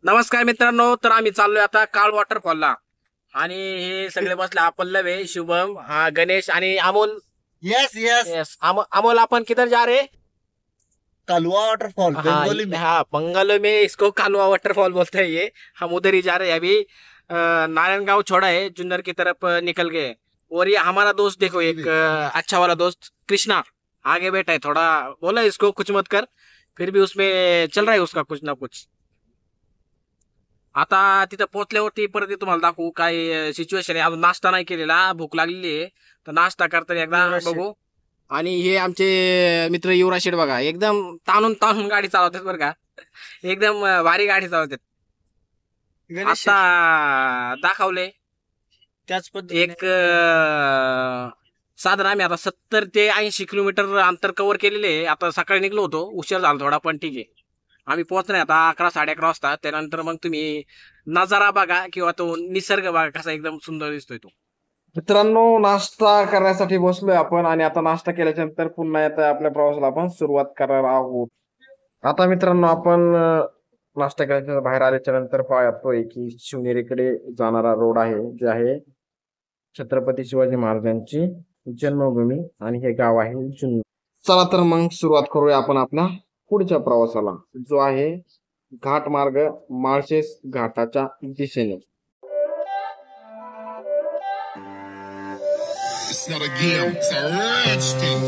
नमस्कार मित्रांनो, तर आम्ही चाललोय आता काळ वॉटरफॉलला आणि हे सगळे बसले पल्लव आहे, शुभम, गणेश आणि Amol. Yes yes yes Amol, अपन किधर जा रहे? कलवा वाटरफॉल बंगाली में। हाँ, बंगालो में इसको कालवा वाटरफॉल बोलते हैं। ये हम उधर ही जा रहे हैं अभी। नारायण छोड़ा है, जुन्नर की तरफ निकल गए। और ये हमारा दोस्त देखो, एक अच्छा वाला दोस्त कृष्णा आगे बैठा है। थोड़ा बोला इसको कुछ मत कर, फिर भी उसमें चल रहा है उसका कुछ ना कुछ। आता तिथं पोहोचल्यावरती परत तुम्हाला दाखवू काय सिच्युएशन आहे। अजून नाश्ता नाही केलेला, भूक लागलेली आहे, तर नाश्ता करताना एकदा बघू। आणि हे आमचे मित्र युवराज शेठ बघा, एकदम ताणून ताणून गाडी चालवतात बरं का, एकदम भारी गाडी चालवतात। आता दाखवले त्याच पद्धतीने एक साधारण आम्ही आता 70 ते 80 किलोमीटर अंतर कव्हर केलेले आहे। आता सकाळी निघलो होतो, उशीर झाला थोडा, पण ठीक आहे, आम्ही पोहोचणार आता 11 11:30 वाजता। त्यानंतर मग तुम्ही नजारा बघा किंवा तो निसर्ग बघा कसा एकदम सुंदर दिसतोय तो। मित्रांनो, नाश्ता करण्यासाठी बसलोय आपण आणि आता नाश्ता केल्याच्या नंतर पुन्हा येतं आपल्या प्रवासाला आपण सुरुवात करणार आहोत। आता मित्रांनो, आपण नाश्ता केल्याच्या बाहेर आल्याच्या नंतर पाहतोय की शिवनेरीकडे जाणारा रोड आहे, जे आहे छत्रपती शिवाजी महाराजांची जन्मभूमी आणि हे गाव आहे जुन्नर। चला तर मग सुरुवात करूया आपण आपल्या पुढच्या प्रवासाला, जो आहे घाट मार्ग माळशेज घाटाच्या दिशेने। It's not a game, it's a rich thing.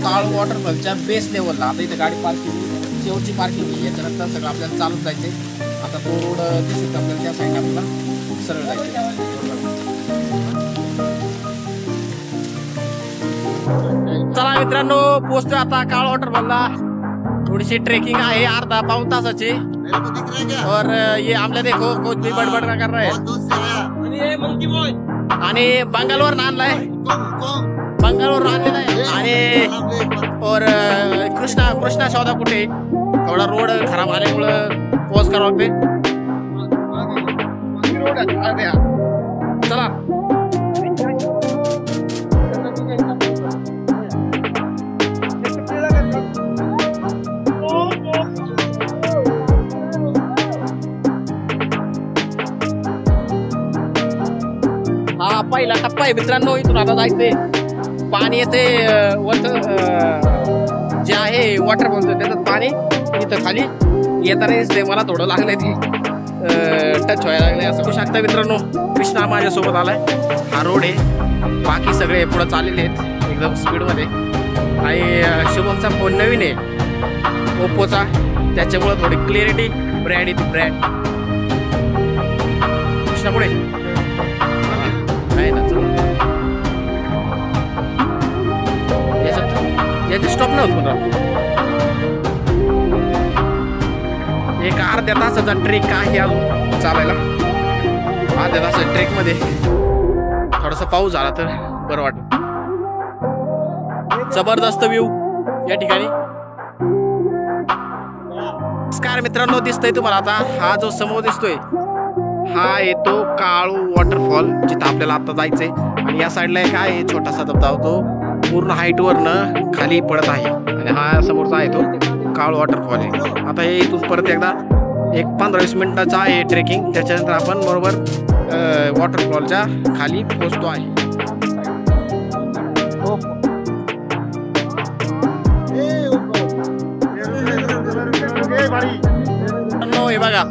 काळ वॉटरफॉलच्या बेस लेवलला आता इथे गाडी पार्किंग, शेवटची पार्किंग आहे। याच्यानंतर सगळं आपल्याला चालत जायचंय। आता तो रोड दिसत आपल्याला, त्या साईडला आपल्याला सरळ जायचं। चला मित्रांनो, पोहोचतोय आता काळ वॉटरफॉलला। थोडीशी ट्रेकिंग आहे, अर्धा पाऊण तासाची। और ये आमला देखो कुछ भी बडबड कर रहा है। आणि बंगालवर आणलाय, बंगालवर आणलेला आहे। आणि और कृष्णा शोधा कुठे, थोडा रोड खराब आल्यामुळं पोच करावं लागते। चला पहिला टप्पा आहे मित्रांनो. इथून आता जायचंय. पाणी येते वरचं जे आहे वॉटरफॉलचं त्याचं पाणी इथं खाली येतानाच ते मला थोडं लागलंय ते टच व्हायला लागले असं होऊ शकतं मित्रांनो. कृष्णा माझ्यासोबत आलाय. हा रोड आहे. बाकी सगळे पुढे चाललेले आहेत एकदम स्पीडमध्ये. आणि शुभमचा फोन नवीन आहे ओप्पोचा, त्याच्यामुळे थोडी क्लिअरिटी ब्रँड येते ब्रँड. कृष्णा पुढे आहे ना. याचे स्टॉप नाही होत मला. एक अर्ध्या तासाचा ट्रेक आहे अजून चालायला. अर्ध्या तासाच्या ट्रेक मध्ये थोडासा पाऊस झाला तर बरं वाटत. जबरदस्त व्ह्यू या ठिकाणी. नमस्कार मित्रांनो, दिसतोय तुम्हाला आता हा जो समोर दिसतोय हा येतो काळू वॉटरफॉल, जिथं आपल्याला आता जायचंय. आणि या साईडला एक आहे छोटासा धबधबा, तो पूर्ण हाईट वरनं खाली पडत आहे. आणि हा समोरचा आहे तो काळू वॉटरफॉल आहे. आता हे इथून परत एकदा एक 15-20 मिनिटाचा आहे ट्रेकिंग. त्याच्यानंतर आपण बरोबर वॉटरफॉलच्या खाली पोहोचतो आहे. हे बघा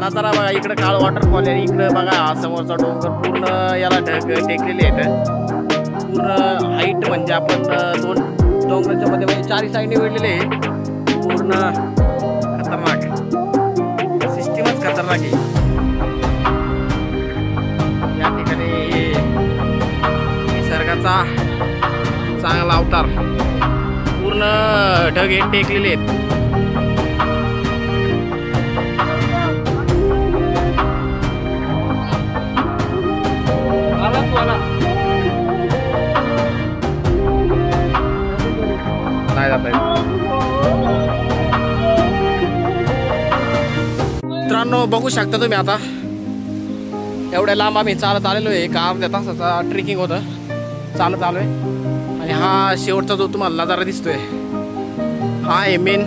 नजारा बघा, इकडे काळ वॉटरफॉल आहे. इकडे बघा समोरचा डोंगर पूर्ण याला टेकलेले आहेत. पूर्ण हाईट म्हणजे आपण दोन डोंगराच्या मध्ये म्हणजे चारी साईडने वेढलेले आहे. पूर्ण खतरनाक सिस्टीमच खतरनाक आहे. या ठिकाणी निसर्गाचा चांगला अवतार. पूर्ण ढग हे टेकलेले आहेत. मित्रांनो बघू शकता तुम्ही आता एवढ्या लांब आम्ही चालत आलेलो आहे. का अर्ध्या तासाचा ट्रेकिंग होतं, चालत आलोय. आणि हा शेवटचा जो तुम्हाला नजारा दिसतोय हा आहे मेन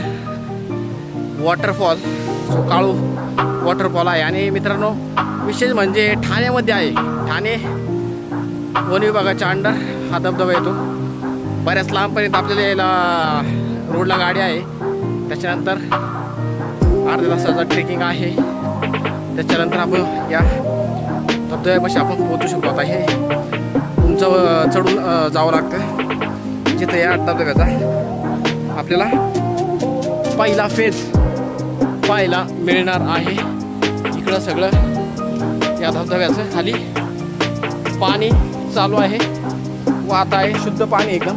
वॉटरफॉल, जो काळू वॉटरफॉल आहे. आणि मित्रांनो विशेष म्हणजे ठाण्यामध्ये आहे. ठाणे वन विभागाच्या अंडर हा धबधबा येतो. बऱ्याच लांबपर्यंत आपल्याला यायला रोडला गाडी आहे. त्याच्यानंतर अर्ध्या तासाचा ट्रेकिंग आहे. त्याच्यानंतर आपण या धबधब्यापाशी आपण पोहोचू शकतो. आता हे उंच चढून जावं लागतं, जिथं या धबधब्याचा आपल्याला पहिला फेज पाहायला मिळणार आहे. इकडं सगळं या धबधब्याचं खाली पाणी चालू आहे, वाहत आहे, शुद्ध पाणी एकदम.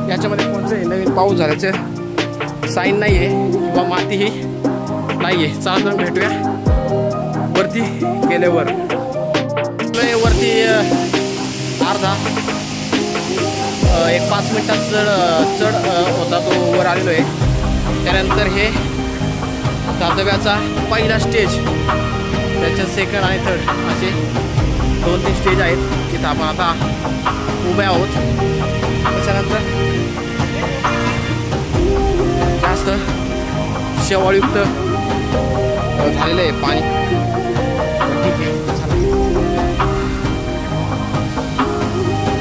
याच्यामध्ये कोणतं नवीन पाऊस झाल्याचं साईन नाही आहे किंवा मातीही नाही आहे. चालून भेटूया वरती गेल्यावर. वरती अर्धा एक 5 मिनिटात चढ होता, तो वर आलेलो आहे. त्यानंतर हे धबधब्याचा पहिला स्टेज, त्याच्या सेकंड आणि थर्ड असे 2-3 स्टेज आहेत, तिथं आपण आता उभे आहोत. त्याच्यानंतर जास्त शेवाळयुक्त झालेलं आहे पाणी. ठीक आहे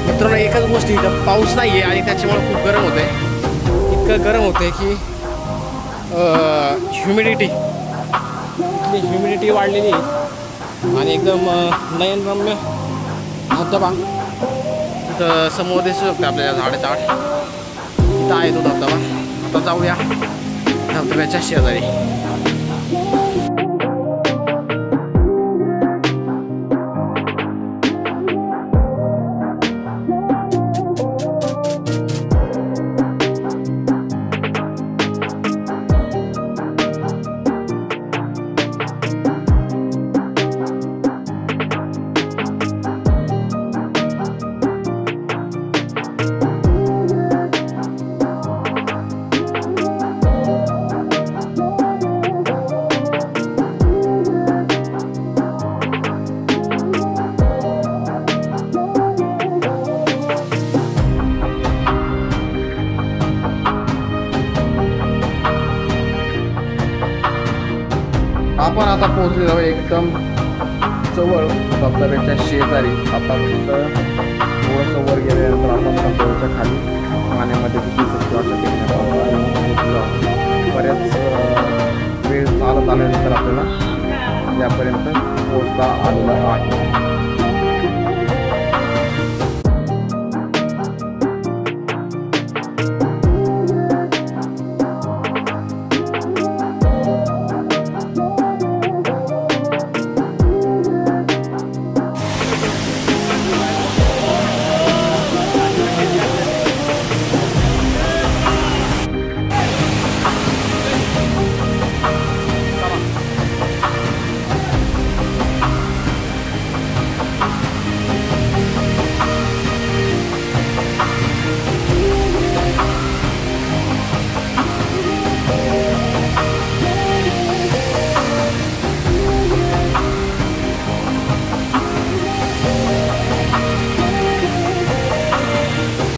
मित्रांनो, एकच गोष्ट इथं पाऊस नाही आहे आणि त्याच्यामुळे खूप गरम होतं आहे. इतकं गरम होतं आहे की ह्युमिडिटी वाढलेली आहे. आणि एकदम नयनरम्य धबधबा तिथं समोर दिसू शकतो आपल्याला झाडाच्या आड. तिथं आहे तो धबधबा. आता जाऊया धबधब्याच्या शेजारी. आपण आता पोहोचलेलो एकदम जवळ धबधब्याच्या शेजारी आता फक्त थोडंसं वर गेल्यानंतर आपण धबधब्याच्या खाली पाण्यामध्ये दिसतो अशा ठिकाणी बऱ्याच वेळ चालत आल्यानंतर आपल्याला यापर्यंत पोहोचता आलेला आहे.